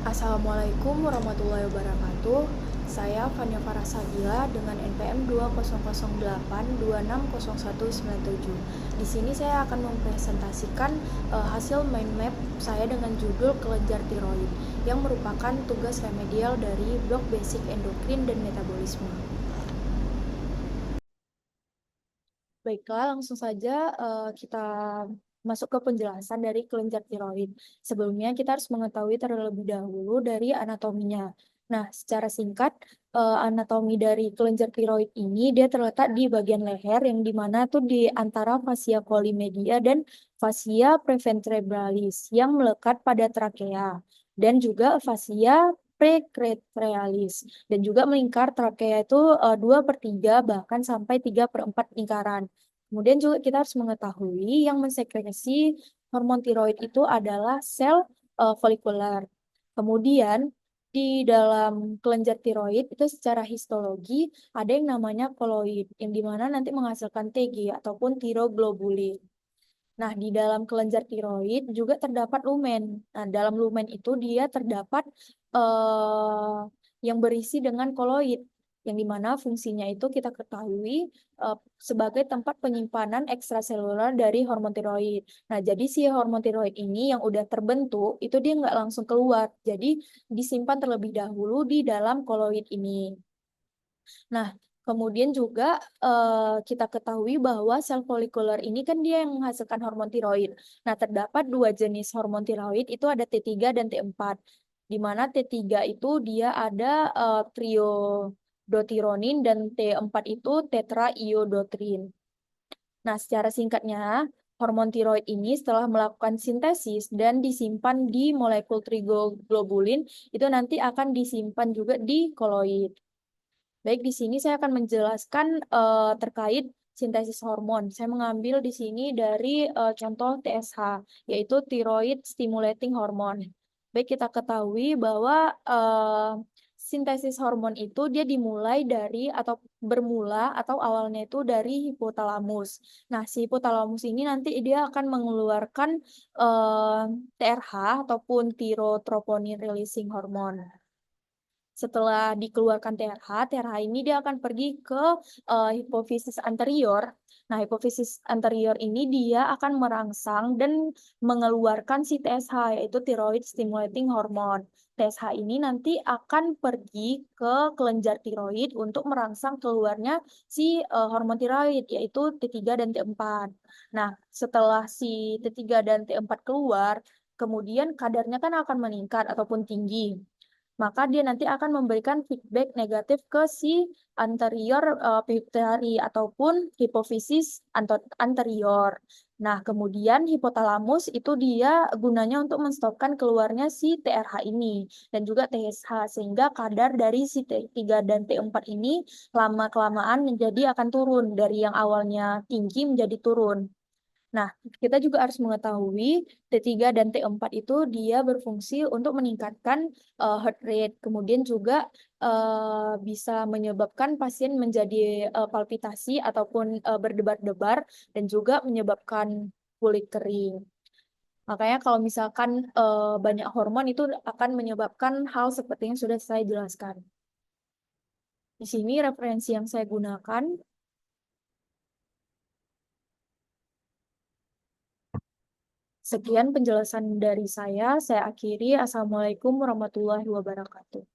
Assalamualaikum warahmatullahi wabarakatuh. Saya Fania Farasabila dengan NPM 2008260197. Di sini saya akan mempresentasikan hasil mind map saya dengan judul kelenjar tiroid yang merupakan tugas remedial dari blok basic endokrin dan metabolisme. Baiklah, langsung saja kita masuk ke penjelasan dari kelenjar tiroid. Sebelumnya kita harus mengetahui terlebih dahulu dari anatominya. Nah, secara singkat, anatomi dari kelenjar tiroid ini dia terletak di bagian leher yang dimana tuh di antara fascia colimedia dan fascia preventralis yang melekat pada trakea dan juga fascia precratrialis dan juga melingkar trakea itu 2/3 bahkan sampai 3/4 lingkaran. Kemudian juga kita harus mengetahui yang mensekresi hormon tiroid itu adalah sel folikuler. Kemudian di dalam kelenjar tiroid itu secara histologi ada yang namanya koloid, yang dimana nanti menghasilkan TG ataupun tiroglobulin. Nah, di dalam kelenjar tiroid juga terdapat lumen. Nah, dalam lumen itu dia terdapat yang berisi dengan koloid, yang dimana fungsinya itu kita ketahui sebagai tempat penyimpanan ekstraseluler dari hormon tiroid. Nah, jadi si hormon tiroid ini yang udah terbentuk, itu dia nggak langsung keluar. Jadi, disimpan terlebih dahulu di dalam koloid ini. Nah, kemudian juga kita ketahui bahwa sel folikuler ini kan dia yang menghasilkan hormon tiroid. Nah, terdapat dua jenis hormon tiroid, itu ada T3 dan T4. Di mana T3 itu dia ada triodotironin dan T4 itu tetraiodotrin. Nah, secara singkatnya, hormon tiroid ini setelah melakukan sintesis dan disimpan di molekul triglobulin, itu nanti akan disimpan juga di koloid. Baik, di sini saya akan menjelaskan terkait sintesis hormon. Saya mengambil di sini dari contoh TSH, yaitu thyroid stimulating hormone. Baik, kita ketahui bahwa sintesis hormon itu dia dimulai dari atau bermula atau awalnya itu dari hipotalamus. Nah, si hipotalamus ini nanti dia akan mengeluarkan TRH ataupun thyrotroponin releasing hormone. Setelah dikeluarkan TRH ini dia akan pergi ke hipofisis anterior. Nah, hipofisis anterior ini dia akan merangsang dan mengeluarkan si TSH, yaitu thyroid stimulating hormone. TSH ini nanti akan pergi ke kelenjar tiroid untuk merangsang keluarnya si hormon tiroid, yaitu T3 dan T4. Nah, setelah si T3 dan T4 keluar, kemudian kadarnya kan akan meningkat ataupun tinggi, maka dia nanti akan memberikan feedback negatif ke si anterior pituitary ataupun hipofisis anterior. Nah, kemudian hipotalamus itu dia gunanya untuk menstopkan keluarnya si TRH ini dan juga TSH, sehingga kadar dari si T3 dan T4 ini lama-kelamaan menjadi akan turun dari yang awalnya tinggi menjadi turun. Nah, kita juga harus mengetahui T3 dan T4 itu dia berfungsi untuk meningkatkan heart rate, kemudian juga bisa menyebabkan pasien menjadi palpitasi ataupun berdebar-debar dan juga menyebabkan kulit kering. Makanya kalau misalkan banyak hormon itu akan menyebabkan hal seperti yang sudah saya jelaskan. Di sini referensi yang saya gunakan. Sekian penjelasan dari saya akhiri. Assalamualaikum warahmatullahi wabarakatuh.